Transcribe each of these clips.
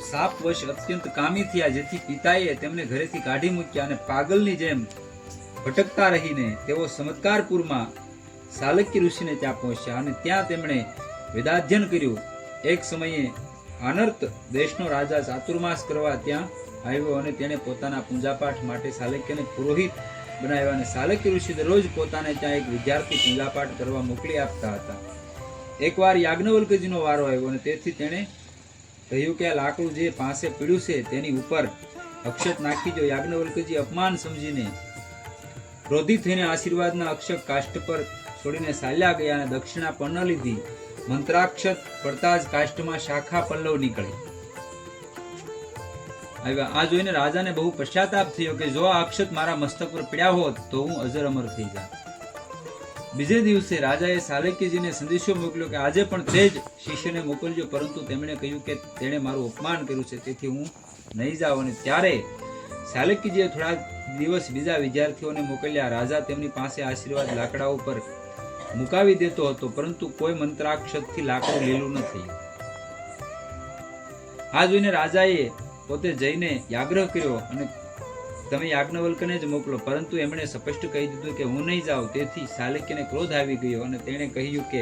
શાપવશ અત્યંત કામી થયા, જેથી પિતાએ તેમને ઘરેથી કાઢી મૂક્યા અને પાગલની જેમ ભટકતા રહીને તેઓ ચમત્કારપુરમાં સાલક્ય ઋષિને ત્યાં પહોંચ્યા અને ત્યાં તેમણે વેદાધ્યન કર્યું. એક સમયે આનર્ત દેશનો રાજા ચાતુર્માસ કરવા ત્યાં આવ્યો અને તેણે પોતાના પૂજાપાઠ માટે સાલક્યને પુરોહિત બનાવ્યા અને સાલક્ય ઋષિ દરરોજ પોતાને ત્યાં એક વિદ્યાર્થી પૂજાપાઠ કરવા મોકલી આપતા હતા. એકવાર યાજ્ઞવલ્ક્યજીનો વારો આવ્યો અને તેથી તેણે કહ્યું કે આ લાકડું જે પાસે પીડ્યું છે તેની ઉપર અક્ષત નાખી દો. યાજ્ઞવલ્ક્યજી અપમાન સમજીને ક્રોધિત થઈને આશીર્વાદના અક્ષત કાષ્ઠ પર છોડીને ચાલ્યા ગયા અને દક્ષિણા પણ ન લીધી. મંત્રાક્ષત પડતા જ કાષ્ઠમાં શાખા પલ્લવ નીકળી આવ્યા. આ જોઈને રાજાને બહુ પશ્ચાતાપ થયો કે જો આ અક્ષત મારા મસ્તક પર પડ્યા હોત તો હું અજર અમર થઈ જાત. બીજે દિવસે રાજાએ સાલક્યજીને સંદેશો મોકલ્યો કે આજે પણ તે જ શિષ્યને મોકલજો, પરંતુ તેમણે કહ્યું કે તેણે મારું અપમાન કર્યું છે તેથી હું નહીં જાઉં. અને ત્યારે સાલક્યજીએ થોડા દિવસ બીજા વિદ્યાર્થીઓને મોકલ્યા. રાજા તેમની પાસે આશીર્વાદ લાકડા ઉપર મુકાવી દેતો હતો, પરંતુ કોઈ મંત્રાક્ષતથી લાકડું લીલું ન થયું. આ જોઈને રાજાએ પોતે જઈને યાગ્રહ કર્યો અને તમે યાજ્ઞવલ્ક્યને જ મોકલો, પરંતુ એમણે સ્પષ્ટ કહી દીધું કે હું નહીં જાઉં. તેથી સાલક્યને ક્રોધ આવી ગયો અને તેણે કહ્યું કે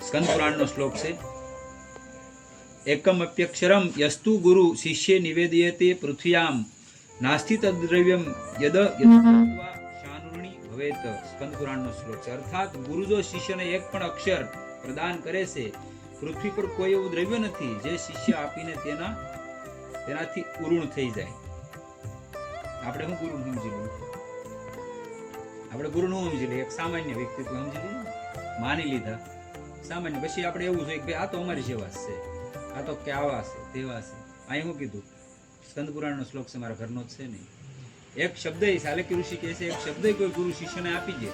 સ્કંદ પુરાણનો શ્લોક છે, એકમ અપ્યક્ષરમ યસ્તુ ગુરુ શિષ્ય નિવેદયતે પૃથ્વ્યામ નાસ્તિ તદ્દ્રવ્યમ યદ શાનુર્ણી ભવેત. સ્કંદ પુરાણનો શ્લોક છે. અર્થાત ગુરુ જો શિષ્યને એક પણ અક્ષર પ્રદાન કરે છે, પૃથ્વી પર કોઈ એવું દ્રવ્ય નથી જે શિષ્ય આપીને તેનાથી ઉરુણ થઈ જાય. આપણે શું ગુરુ સમજી લઈએ? આપણે ગુરુ નું સમજી લઈએ, એક સામાન્ય વ્યક્તિત્વ સમજી લઈએ, માની લીધા સામાન્ય. પછી આપણે એવું જોઈએ કે આ તો અમારી સેવા છે, આ તો કે આવા છે તેવા છે. અહીં શું કીધું? સ્કંદ પુરાણનો શ્લોક છે, મારા ઘરનો જ છે નહીં. એક શબ્દ સાલક્ય ઋષિ કહે છે, એક શબ્દ કોઈ ગુરુ શિષ્યને આપી દે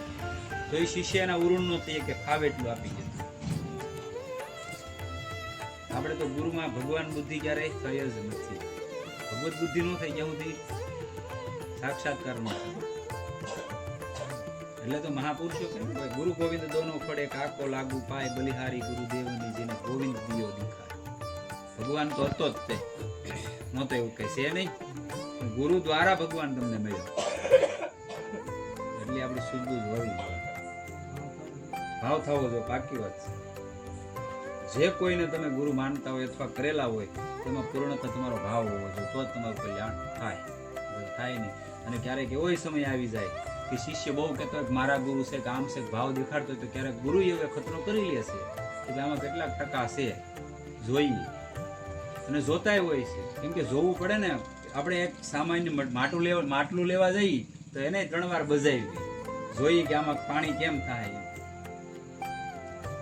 તો એ શિષ્ય એના ઉરુણ નો થઈએ કે ફાવે એટલું આપી દે. આપણે તો ગુરુમાં ભગવાન બુદ્ધિ ક્યારેય થઈ જ નથી. ભગવત બુદ્ધિ નો થઈ ત્યાં સુધી સાક્ષાત્કાર ન થાય. એટલે તો મહાપુરુષો કહે ગુરુ ગોવિંદ દોનો ખડે કાકો લાગુ પાય બલિહારી ગુરુદેવની જેને ગોવિંદ દિયો દેખાય. ભગવાન તો હતો જ તે, નહોતો એવું કહે છે નહીં. ગુરુ દ્વારા ભગવાન તમને મળ્યો એટલે આપણે શુદ્ધ હોવી જોઈએ, ભાવ થવો જોઈએ. પાકી વાત છે. જે કોઈને તમે ગુરુ માનતા હોય અથવા કરેલા હોય તેમાં પૂર્ણતઃ તમારો ભાવ હોવો જોઈએ, તો જ તમારું કલ્યાણ થાય નહીં. અને ક્યારેક એવો સમય આવી જાય કે શિષ્ય બહુ કહેતો હોય મારા ગુરુ છે કે આમ છે, ભાવ દેખાડતો હોય તો ક્યારેક ગુરુ એવો ખતરો કરી લે છે કે આમાં કેટલાક ટકા છે જોઈએ, અને જોતાય હોય છે. કેમ કે જોવું પડે ને. આપણે એક સામાન્ય માટલું લેવા જઈએ તો એને 3 વાર બજાવી જોઈએ કે આમાં પાણી કેમ થાય.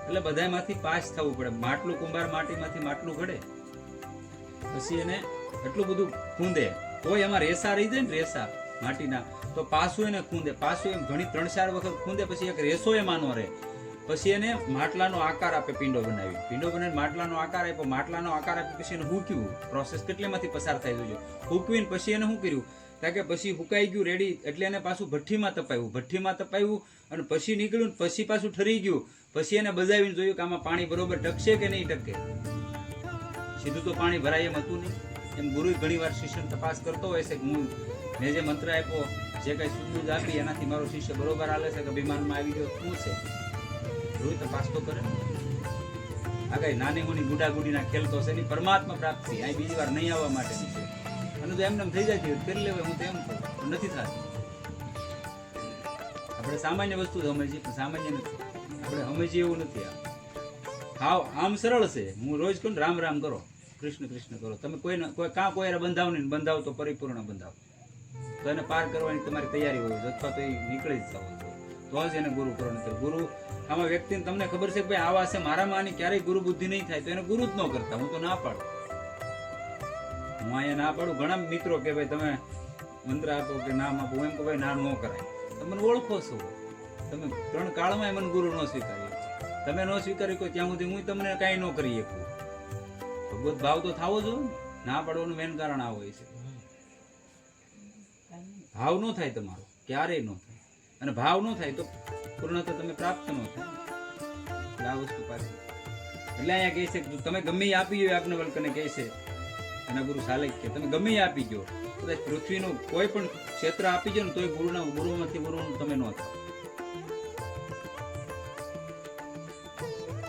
એટલે બધામાંથી પાસ થવું પડે. માટલું કુંભાર માટીમાંથી માટલું ઘડે, પછી એને એટલું બધું ખૂંદે તોય એમાં રેસા રહી જાય ને, રેસા માટીના, તો પાછું એને ખૂંદે, પાછું એમ ઘણી 3-4 વખત ખૂંદે, પછી એક રેસો એમાં ન રહે. પછી એને માટલાનો આકાર આપે, પીંડો બનાવી માટલાનો આકાર આપ્યો. માટલાનો આકાર આપી પછી એને હૂક્યું. પ્રોસેસ કેટલીમાંથી પસાર થાય જોજો. હૂકવીને પછી એને શું કર્યું કારણ કે પછી હુકાઈ ગયું રેડી, એટલે એને પાછું ભઠ્ઠીમાં તપાયું અને પછી નીકળ્યું, પછી પાછું ઠરી ગયું. પછી એને બજાવીને જોયું કે આમાં પાણી બરોબર ટકશે કે નહીં ટકે. સીધું તો પાણી ભરાય એમ હતું નહીં. એમ ગુરુ ઘણી વાર શિષ્યને તપાસ કરતો હોય છે કે મેં જે મંત્ર આપ્યો, જે કઈ સૂઝબૂઝ આપી એનાથી મારો શિષ્ય બરોબર હાલે છે કે અભિમાનમાં આવી ગયો શું છે. ગુરુ તપાસ તો કરે. આ કઈ નાની મોની ગુડાગુડીના ખેલ તો છે નહીં. પરમાત્મા પ્રાપ્તિ અહીં બીજી વાર નહીં આવવા માટેની છે. અને જો એમને થઈ જાય કરી લેવાય, હું તો એમ કહું, નથી થતું. આપણે સામાન્ય વસ્તુ સમજીએ પણ સામાન્ય નથી. આપણે સમજીએ એવું નથી. હાવ આમ સરળ છે. હું રોજ કહું રામ રામ કરો, કૃષ્ણ કૃષ્ણ કરો. તમે કોઈ બંધાવ નહીં, બંધાવ તો પરિપૂર્ણ બંધાવ. તો એને પાર કરવાની તમારી તૈયારી હોય અથવા તો એ નીકળી જ જવો જોઈએ, તો જ એને ગુરુ કરો. નથી ગુરુ આમાં વ્યક્તિને તમને ખબર છે કે ભાઈ આવા છે મારામાં આની ક્યારેય ગુરુ બુદ્ધિ નહીં થાય તો એને ગુરુ જ ન કરતા. હું તો ના પાડું. હું અહીંયા ના પાડું. ઘણા મિત્રો કે ભાઈ તમે મંત્ર આપો કે નામ આપો, એમ કે ભાઈ નામ ન કરાય. તમે ઓળખો છો, તમે 3 કાળમાં મને ગુરુ ન સ્વીકાર્યો. તમે ન સ્વીકાર્યું કોઈ ત્યાં સુધી હું તમને કાંઈ ન કરી શકું. ભગવત ભાવ તો થવો જોઈએ. ના પાડવાનું મેન કારણ આ હોય છે. ભાવ ન થાય તમારો, ક્યારેય ન થાય. અને ભાવ ન થાય તો પૂર્ણતા તમે પ્રાપ્ત ન થાય. આ વસ્તુ પાછી એટલે અહીંયા કહે છે કે તમે ગમે એ આપી ગયો, યાજ્ઞવલ્કને કહે છે એના ગુરુ શાલક્ય, તમે ગમે એ આપી ગયો, કદાચ પૃથ્વીનું કોઈ પણ ક્ષેત્ર આપી ગયો ને તોય ગુરુમાંથી ગુરુનું તમે ન થાવ.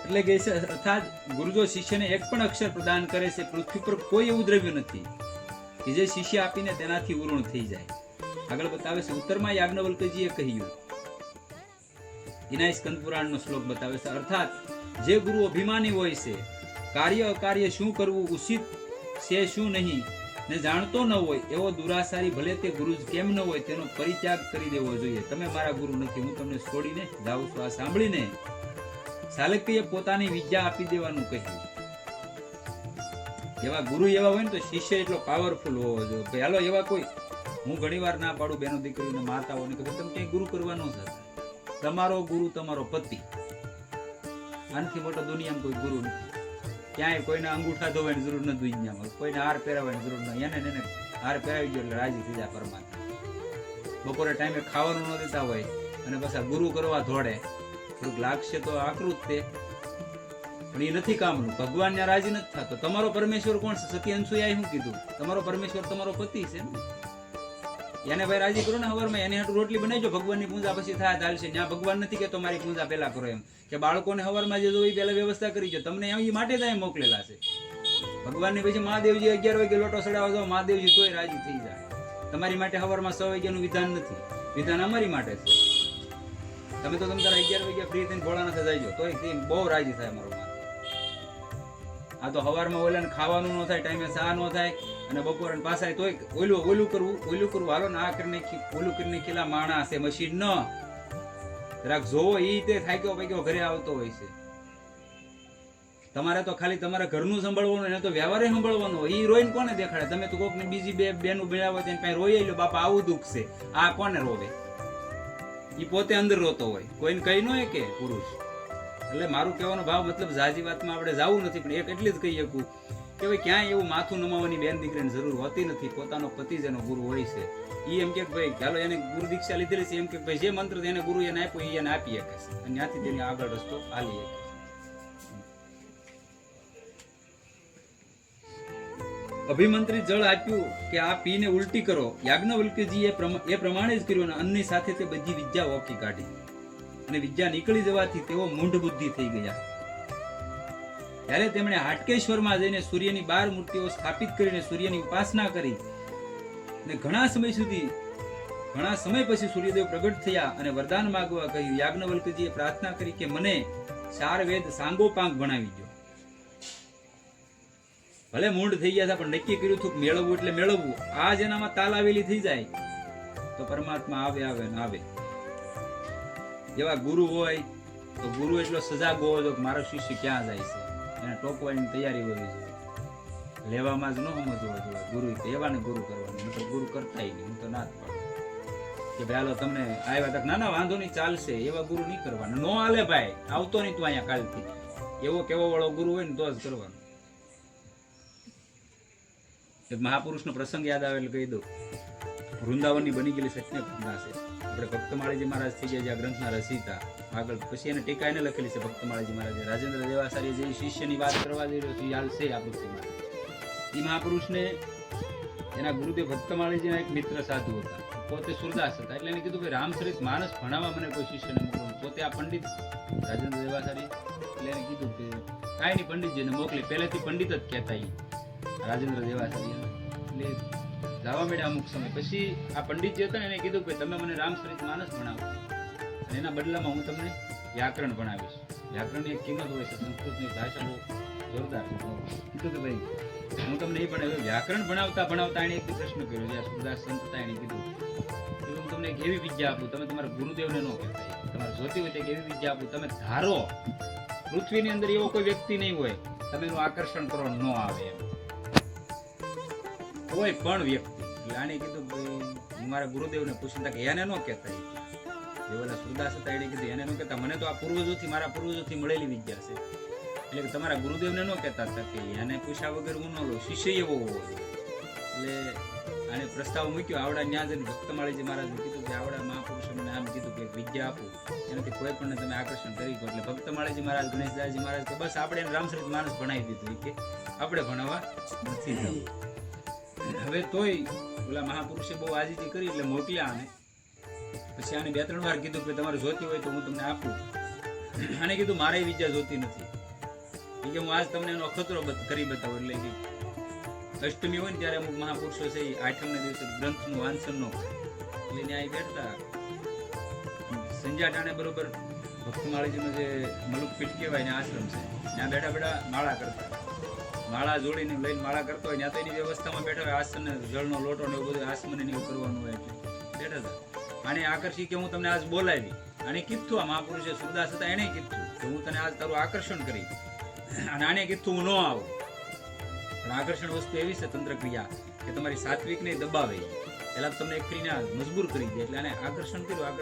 એટલે કહે છે અર્થાત ગુરુ જો શિષ્યને એક પણ અક્ષર પ્રદાન કરે છે, પૃથ્વી પર કોઈ એવું દ્રવ્ય નથી કે જે શિષ્ય આપીને તેનાથી ઉરુણ થઈ જાય. આગળ બતાવે છે ઉત્તરમાં યાજ્ઞવલ્કજીએ કહ્યું, એના સ્કંદ પુરાણનો શ્લોક બતાવે છે. અર્થાત જે ગુરુ અભિમાની હોય છે, કાર્ય અકાર્ય શું કરવું ઉચિત છે શું નહીં ને જાણતો ન હોય, એવો દુરાસારી ભલે તે ગુરુ કેમ ન હોય તેનો પરિત્યાગ કરી દેવો જોઈએ. તમે મારા ગુરુ નથી, હું તમને છોડીને જાઉં છું. આ સાંભળીને શાલક્યએ પોતાની વિદ્યા આપી દેવાનું કહ્યું. એવા ગુરુ એવા હોય ને તો શિષ્ય એટલો પાવરફુલ હોવો જોઈએ કે હાલો એવા કોઈ, હું ઘણીવાર ના પાડું બેનો દીકરીને માતાઓને કે તમે ક્યાંય ગુરુ કરવા ન જતા, તમારો ગુરુ તમારો પતિ. આનાથી મોટો દુનિયામાં કોઈ ગુરુ નથી. ક્યાંય કોઈને અંગૂઠા ધોવાની જરૂર નથી દુનિયામાં, કોઈને હાર પહેરાવવાની જરૂર નથી. એને હાર પહેરાવી ગયો એટલે રાજી થઈ જાય પરમાત્મા. બપોરે ટાઈમે ખાવાનું ન દેતા હોય અને પાછા ગુરુ કરવા દોડે, થોડુંક લાગશે તો આકૃત તે, પણ એ નથી કામનું. ભગવાન ને રાજી નથી થતો. તમારો પરમેશ્વર કોણ છે? સતી અનસુયાએ શું કીધું? તમારો પરમેશ્વર તમારો પતિ છે ને, એને ભાઈ રાજી કરો ને હવારમાં, એને હાટુ રોટલી બનાવજો, ભગવાનની પૂજા પછી થાય ચાલશે. ત્યાં ભગવાન નથી કે તમારી પૂજા પહેલા કરો એમ, કે બાળકોને હવારમાં જે જોઈ પહેલા વ્યવસ્થા કરી છે. તમને એ માટે જ મોકલેલા છે ભગવાનને. પછી મહાદેવજી 11 વાગે લોટો ચડાવવા જાઓ, મહાદેવજી તોય રાજી થઈ જાય. તમારી માટે હવારમાં 6 વાગ્યાનું વિધાન નથી, વિધાન અમારી માટે છે. તમે તો તમારા 11 વાગ્યા ફ્રી થઈને ભોળાનાથ જાયજો તોય બહુ રાજી થાય અમારો માથે. આ તો હવારમાં ઓલાને ખાવાનું ન થાય, ટાઈમે ચા ન થાય, અને બપોરે પાછા તોય ઓલું કરવું હાલો ને આ કરીને ઓલું કરીને ખેલા માણસ છે મશીન ન જરાક જોવો એ તે થાક્યો પાક્યો ઘરે આવતો હોય છે. તમારે તો ખાલી તમારા ઘરનું સંભાળવાનું, એને તો વ્યવહારે સંભાળવાનો હોય. એ રોઈને કોને દેખાડે? તમે તો કોક ને બીજી બે બેનું ભેળાવો તેને કઈ રોઈ લો, બાપા આવું દુઃખ છે, આ કોને રોવે? એ પોતે અંદર રોતો હોય, કોઈને કઈ ન હોય કે પુરુષ. એટલે મારું કહેવાનો ભાવ મતલબ જાજી વાતમાં આપણે જવું નથી, પણ એક એટલી જ કહી શકું કે ભાઈ ક્યાંય એવું માથું નમાવાની બેન દીકરીની જરૂર હોતી નથી. પોતાનો પતિ જ એનો ગુરુ હોય છે. એ એમ કે ભાઈ ચાલો એને ગુરુ દીક્ષા લીધેલી છે, એમ કે ભાઈ જે મંત્ર એને ગુરુ એને આપ્યો એને આપી શકે છે, અને ત્યાંથી તેને આગળ રસ્તો હાલી શકે છે. અભિમંત્રી જળ આપ્યું કે આ પીને ઉલટી કરો. યાજ્ઞવલ્ક્યજી એ પ્રમાણે જ કર્યું અને અન્નની સાથે તે બધી વિદ્યા ઓકી કાઢી, અને વિદ્યા નીકળી જવાથી તેઓ મૂઢ બુદ્ધિ થઈ ગયા. ત્યારે તેમણે હાટકેશ્વરમાં જઈને સૂર્યની 12 મૂર્તિઓ સ્થાપિત કરીને સૂર્યની ઉપાસના કરી, અને ઘણા સમય પછી સૂર્યદેવ પ્રગટ થયા અને વરદાન માંગવા કહ્યું. યાજ્ઞવલ્ક્યજીએ પ્રાર્થના કરી કે મને 4 વેદ સાંગોપાંગ ભણાવી દો. ભલે મૂળ થઈ ગયા હતા પણ નક્કી કર્યું હતું મેળવવું એટલે મેળવવું. આ જેનામાં તાલ આવેલી થઈ જાય તો પરમાત્મા આવે ને આવે. જેવા ગુરુ હોય તો ગુરુ એટલો સજાગ હોવો જોઈએ કે મારો શિષ્ય ક્યાં જાય છે, એને ટોકવાની તૈયારી હોવી જોઈએ. લેવામાં જ ન સમજવો જોઈએ. ગુરુ એવાને ગુરુ કરવાનું, મતલબ ગુરુ કરતા નહીં. હું તો ના જ પાડું કે ભાઈ હાલો તમને આવ્યા તક ના વાંધો નહીં ચાલશે, એવા ગુરુ નહીં કરવાના. નો હાલે ભાઈ, આવતો નહીં તું અહીંયા કાલથી, એવો કેવો વાળો ગુરુ હોય ને તો જ કરવાનું. એક મહાપુરુષનો પ્રસંગ યાદ આવે એટલે કહી દઉં. વૃંદાવનની બની ગયેલી સત્ય ઘટના છે. આપણે ભક્તમાળીજી મહારાજ થઈ ગયા જે આ ગ્રંથના રચયિતા, આગળ પછી એને ટીકા એને લખેલી છે ભક્તમાળીજી મહારાજે. રાજેન્દ્ર દેવાચાર્ય જે શિષ્યની વાત કરવા જઈ રહ્યો છે હાલ છે આ પૃથ્વીમાં. એ મહાપુરુષને એના ગુરુદેવ ભક્તમાળીજીના એક મિત્ર સાધુ હતા, પોતે સુરદાસ હતા. એટલે એને કીધું કે રામચરિત માનસ ભણાવવા મને કોઈ શિષ્યને મોકલો. પોતે આ પંડિત રાજેન્દ્ર દેવાચાર્ય, એટલે એને કીધું કે કાંઈ નહીં પંડિતજીને મોકલી. પહેલેથી પંડિત જ કહેતા રાજેન્દ્ર દેવાચાર્ય. એટલે જવા મળ્યા અમુક સમય પછી આ પંડિતજી હતા ને એને કીધું કે તમે મને રામચરિત માનસ ભણાવો અને એના બદલામાં હું તમને વ્યાકરણ ભણાવીશ. વ્યાકરણની એક કિંમત હોય છે, સંસ્કૃતની ભાષા બહુ જોરદાર છે. કીધું કે ભાઈ હું તમને એ ભણાવ્યું. વ્યાકરણ ભણાવતા એને એક પ્રશ્ન કર્યો, જે સુરદાસ સંત હતા એને કીધું કે હું તમને એક એવી વિદ્યા આપું, તમે તમારા ગુરુદેવને ન કહેતા, તમારે જોતી હોય એક એવી વિદ્યા આપું, તમે ધારો પૃથ્વીની અંદર એવો કોઈ વ્યક્તિ નહીં હોય તમે એનું આકર્ષણ કરો ન આવે એમ, કોઈ પણ વ્યક્તિ. આને કીધું ભાઈ હું મારા ગુરુદેવને પૂછતા કે એને ન કહેતા, જે ઓલા સુરદાસ હતા એને કીધું એને ન કહેતા, મને તો આ મારા પૂર્વજોથી મળેલી વિદ્યા છે. એટલે કે તમારા ગુરુદેવને ન કહેતા હતા કે એને પૂછ્યા વગર હું ન લઉં, શિષ્ય એવો હોવો જોઈએ. એટલે અને પ્રસ્તાવ મૂક્યો આવડા ન્યા જઈને ભક્તમાળીજી મહારાજે કીધું કે આવડા મહાપુરુષે મને આમ કીધું કે વિદ્યા આપું એનાથી કોઈ પણ તમે આકર્ષણ કરી શકો. એટલે ભક્તમાળીજી મહારાજ, ગણેશદાસજી મહારાજ કે બસ આપણે રામચરિત માનસ ભણાવી દીધું કે આપણે ભણાવવા નથી જવું. હવે તોય ઓલા મહાપુરુષે બહુ આજીજી કરી એટલે મોકલ્યા આને. પછી આને 2-3 વાર કીધું કે તમારે જોતી હોય તો હું તમને આપું. આને કીધું મારે વિદ્યા જોતી નથી કે હું આજ તમને એનો અખતરો કરી બતાવું. એટલે કે અષ્ટમી હોય ને ત્યારે અમુક મહાપુરુષો છે એ 8મના દિવસે ગ્રંથનું વાંચન નો એટલે ત્યાં બેઠતા સંજાટાને બરોબર ભક્તમાળીજીનો જે મલુકપીઠ કહેવાય ને આશ્રમ છે ત્યાં બેઠા બેઠા માળા કરતા, માળા જોડીને લઈને માળા કરતા હોય ત્યાં તો એની વ્યવસ્થામાં બેઠા હોય. આસન જળનો લોટો ને એવું બધું આસમને એવું કરવાનું હોય એટલે બેઠા હતા. આને આકર્ષી કે હું તમને આજ બોલાવી અને કીધું આ મહાપુરુષે સુરદાસ હતા એને કીધું કે હું તને આજ તારું આકર્ષણ કરી અને આને કીધું હું ન આવું. પણ આકર્ષણ વસ્તુ એવી છે તંત્ર ક્રિયા કે તમારી સાત્વિકને દબાવે એટલે તમને એક કરીને મજબૂર કરી દે. એટલે આને આકર્ષણ કર્યું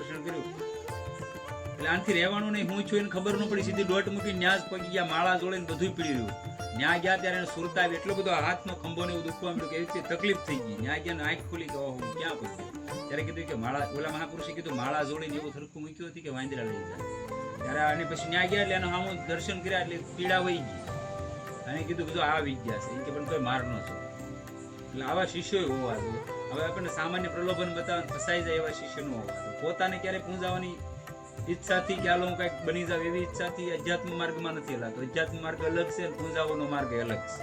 એટલે આનાથી રહેવાનું નહીં. હું છું એને ખબર ન પડી, સીધી દોટ મૂકી ન્યા જ પગી ગયા, માળા જોડીને બધું પીડી રહ્યું. ન્યા ગયા ત્યારે એને સુરતા આવી, એટલો બધો હાથનો ખંભો ને એવું દુખવા મળ્યું કે એવી રીતે તકલીફ થઈ ગઈ. ન્યા ગયા આંખ ખુલી કે ઓહો ક્યાં પહોંચ્યો. ત્યારે કીધું કે માળા, ઓલા મહાપુરુષે કીધું માળા જોડીને એવું સરખું મૂક્યું હતી કે વાંદરા લઈ જાય. ત્યારે આને પછી ન્યા ગયા એટલે એનું સામું દર્શન કર્યા એટલે પીડા વહી ગઈ. અને કીધું આ વિદ્યા છે કે પણ કોઈ માર ન છો. એટલે આવા શિષ્યો હોવા જોઈએ. હવે આપણને સામાન્ય પ્રલોભન બતાવવા ફસાઈ જાય એવા શિષ્ય ન હોવા જોઈએ. પોતાને ક્યારેય પૂંજાવાની ઈચ્છાથી કે આલો હું કંઈક બની જાવ એવી ઈચ્છાથી અધ્યાત્મ માર્ગમાં નથી હલાતો. અધ્યાત્મ માર્ગ અલગ છે અને પૂંજાવાનો માર્ગ અલગ છે.